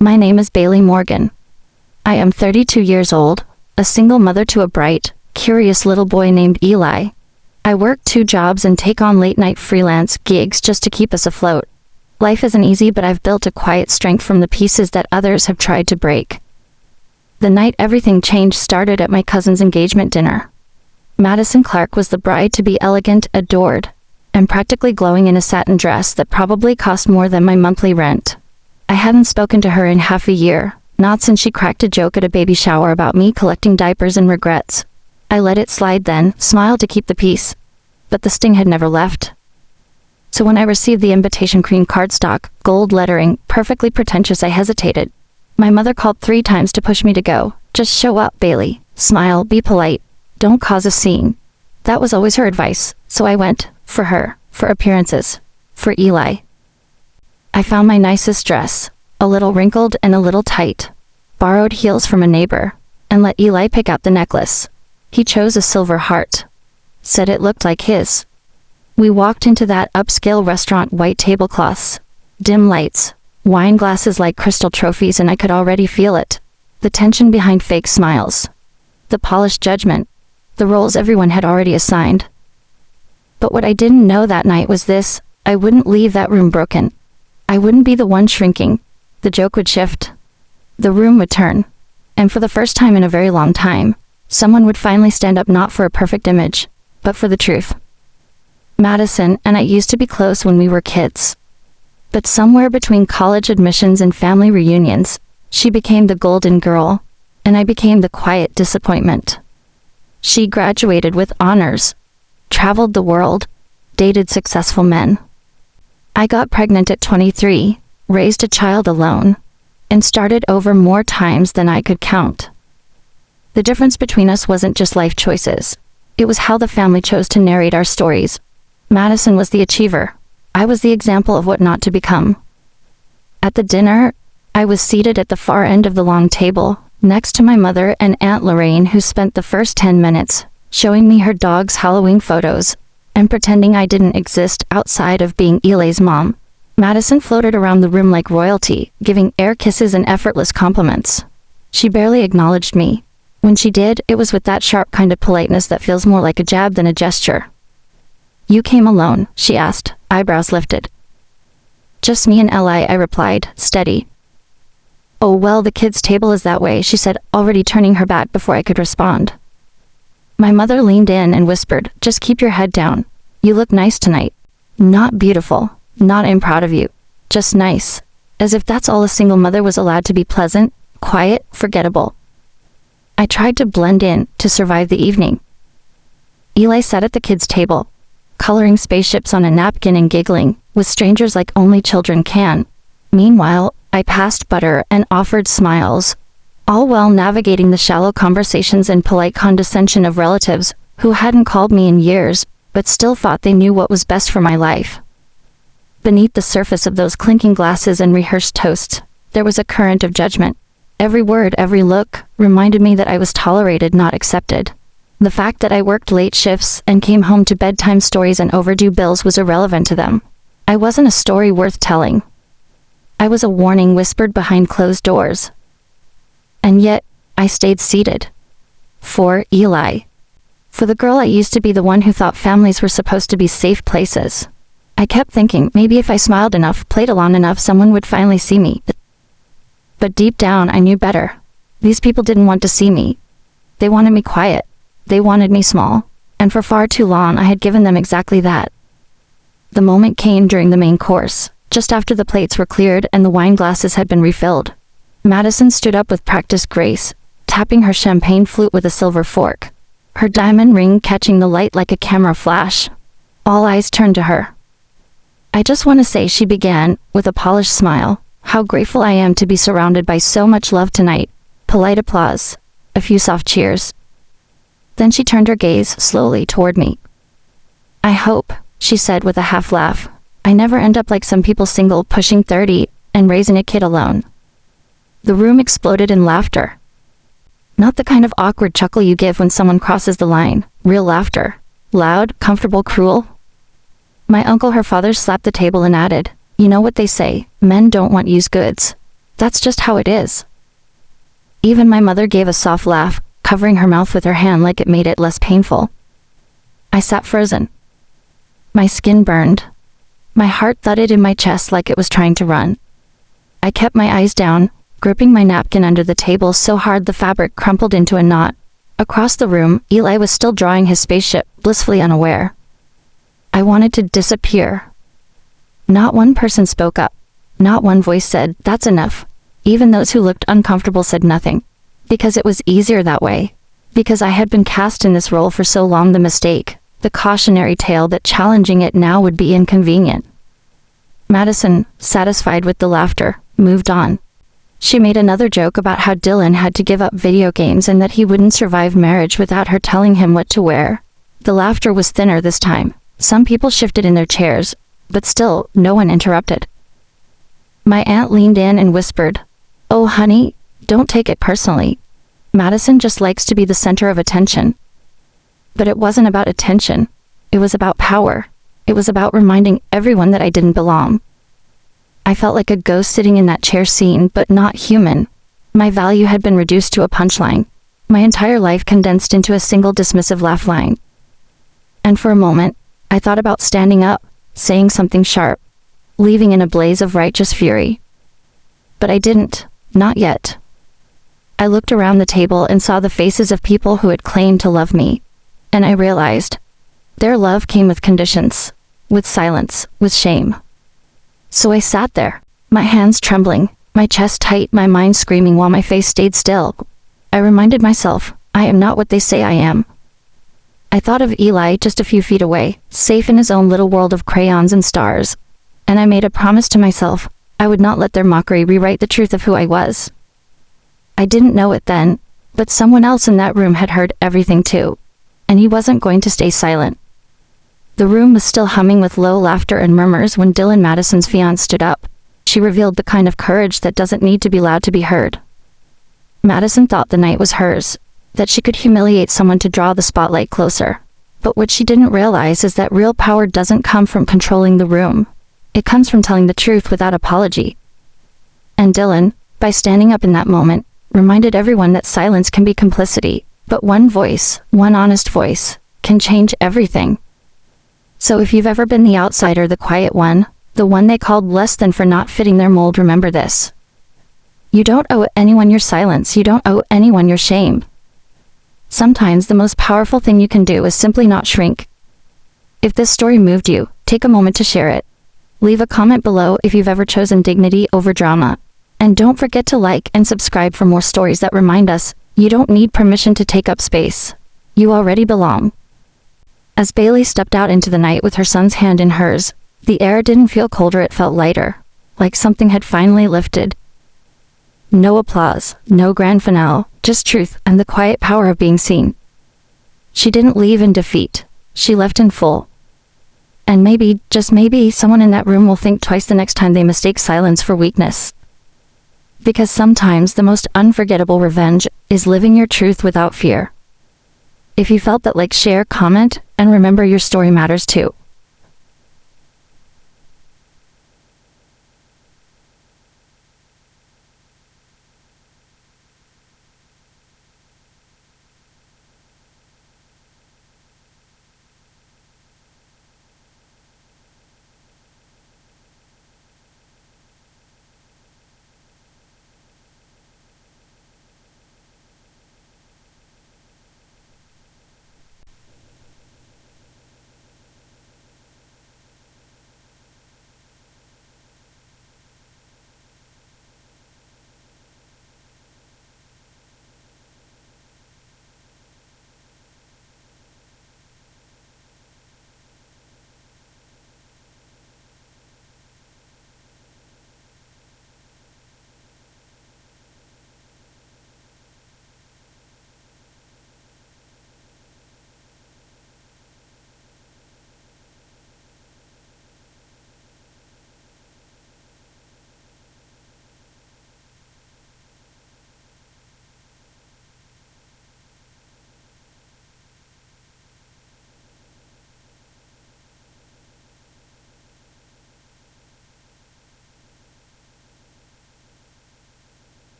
My name is Bailey Morgan. I am 32 years old, a single mother to a bright, curious little boy named Eli. I work 2 jobs and take on late-night freelance gigs just to keep us afloat. Life isn't easy, but I've built a quiet strength from the pieces that others have tried to break. The night everything changed started at my cousin's engagement dinner. Madison Clark was the bride to be, elegant, adored, and practically glowing in a satin dress that probably cost more than my monthly rent. I hadn't spoken to her in half a year, not since she cracked a joke at a baby shower about me collecting diapers and regrets. I let it slide then, smiled to keep the peace. But the sting had never left. So when I received the invitation, cream cardstock, gold lettering, perfectly pretentious, I hesitated. My mother called 3 times to push me to go. Just show up, Bailey. Smile, be polite. Don't cause a scene. That was always her advice, so I went. For her, for appearances, for Eli. I found my nicest dress, a little wrinkled and a little tight. Borrowed heels from a neighbor, and let Eli pick out the necklace. He chose a silver heart. Said it looked like his. We walked into that upscale restaurant, white tablecloths, dim lights, wine glasses like crystal trophies, and I could already feel it. The tension behind fake smiles. The polished judgment. The roles everyone had already assigned. But what I didn't know that night was this: I wouldn't leave that room broken. I wouldn't be the one shrinking. The joke would shift. The room would turn. And for the first time in a very long time, someone would finally stand up, not for a perfect image, but for the truth. Madison and I used to be close when we were kids. But somewhere between college admissions and family reunions, she became the golden girl, and I became the quiet disappointment. She graduated with honors, traveled the world, dated successful men. I got pregnant at 23, raised a child alone, and started over more times than I could count. The difference between us wasn't just life choices. It was how the family chose to narrate our stories. Madison was the achiever. I was the example of what not to become. At the dinner, I was seated at the far end of the long table, next to my mother and Aunt Lorraine, who spent the first 10 minutes showing me her dog's Halloween photos and pretending I didn't exist outside of being Eli's mom. Madison floated around the room like royalty, giving air kisses and effortless compliments. She barely acknowledged me. When she did, it was with that sharp kind of politeness that feels more like a jab than a gesture. "You came alone?" she asked, eyebrows lifted. "Just me and Eli," I replied, steady. "Oh well, the kids' table is that way," she said, already turning her back before I could respond. My mother leaned in and whispered, "Just keep your head down. You look nice tonight. Not beautiful, not I'm proud of you. Just nice." As if that's all a single mother was allowed to be: pleasant, quiet, forgettable. I tried to blend in, to survive the evening. Eli sat at the kids' table, coloring spaceships on a napkin and giggling, with strangers like only children can. Meanwhile, I passed butter and offered smiles, all while navigating the shallow conversations and polite condescension of relatives who hadn't called me in years, but still thought they knew what was best for my life. Beneath the surface of those clinking glasses and rehearsed toasts, there was a current of judgment. Every word, every look, reminded me that I was tolerated, not accepted. The fact that I worked late shifts and came home to bedtime stories and overdue bills was irrelevant to them. I wasn't a story worth telling. I was a warning whispered behind closed doors. And yet, I stayed seated. For Eli. For the girl I used to be, the one who thought families were supposed to be safe places. I kept thinking, maybe if I smiled enough, played along enough, someone would finally see me. But deep down, I knew better. These people didn't want to see me. They wanted me quiet. They wanted me small. And for far too long, I had given them exactly that. The moment came during the main course, just after the plates were cleared and the wine glasses had been refilled. Madison stood up with practiced grace, tapping her champagne flute with a silver fork, her diamond ring catching the light like a camera flash. All eyes turned to her. "I just want to say," she began, with a polished smile, "how grateful I am to be surrounded by so much love tonight." Polite applause. A few soft cheers. Then she turned her gaze slowly toward me. "I hope," she said with a half laugh, "I never end up like some people, single, pushing 30, and raising a kid alone." The room exploded in laughter. Not the kind of awkward chuckle you give when someone crosses the line. Real laughter. Loud, comfortable, cruel. My uncle, her father, slapped the table and added, "You know what they say, men don't want used goods." That's just how it is. Even my mother gave a soft laugh, covering her mouth with her hand like it made it less painful. I sat frozen. My skin burned. My heart thudded in my chest like it was trying to run. I kept my eyes down, gripping my napkin under the table so hard the fabric crumpled into a knot. Across the room, Eli was still drawing his spaceship, blissfully unaware. I wanted to disappear. Not one person spoke up. Not one voice said, "That's enough." Even those who looked uncomfortable said nothing. Because it was easier that way. Because I had been cast in this role for so long, the mistake, the cautionary tale that challenging it now would be inconvenient. Madison, satisfied with the laughter, moved on. She made another joke about how Dylan had to give up video games and that he wouldn't survive marriage without her telling him what to wear. The laughter was thinner this time. Some people shifted in their chairs, but still, no one interrupted. My aunt leaned in and whispered, "Oh, honey, don't take it personally. Madison just likes to be the center of attention." But it wasn't about attention. It was about power. It was about reminding everyone that I didn't belong. I felt like a ghost sitting in that chair seen, but not human. My value had been reduced to a punchline. My entire life condensed into a single dismissive laugh line. And for a moment, I thought about standing up, saying something sharp, leaving in a blaze of righteous fury. But I didn't, not yet. I looked around the table and saw the faces of people who had claimed to love me. And I realized, their love came with conditions, with silence, with shame. So I sat there, my hands trembling, my chest tight, my mind screaming while my face stayed still. I reminded myself, I am not what they say I am. I thought of Eli just a few feet away, safe in his own little world of crayons and stars. And I made a promise to myself, I would not let their mockery rewrite the truth of who I was. I didn't know it then, but someone else in that room had heard everything too. And he wasn't going to stay silent. The room was still humming with low laughter and murmurs when Dylan Madison's fiancée stood up. She revealed the kind of courage that doesn't need to be loud to be heard. Madison thought the night was hers, that she could humiliate someone to draw the spotlight closer. But what she didn't realize is that real power doesn't come from controlling the room. It comes from telling the truth without apology. And Dylan, by standing up in that moment, reminded everyone that silence can be complicity, but one voice, one honest voice, can change everything. So if you've ever been the outsider, the quiet one, the one they called less than for not fitting their mold, remember this. You don't owe anyone your silence, you don't owe anyone your shame. Sometimes the most powerful thing you can do is simply not shrink. If this story moved you, take a moment to share it. Leave a comment below if you've ever chosen dignity over drama. And don't forget to like and subscribe for more stories that remind us, you don't need permission to take up space. You already belong. As Bailey stepped out into the night with her son's hand in hers, the air didn't feel colder, it felt lighter, like something had finally lifted. No applause, no grand finale, just truth and the quiet power of being seen. She didn't leave in defeat, she left in full. And maybe, just maybe, someone in that room will think twice the next time they mistake silence for weakness. Because sometimes the most unforgettable revenge is living your truth without fear. If you felt that, like, share, comment, and remember your story matters too.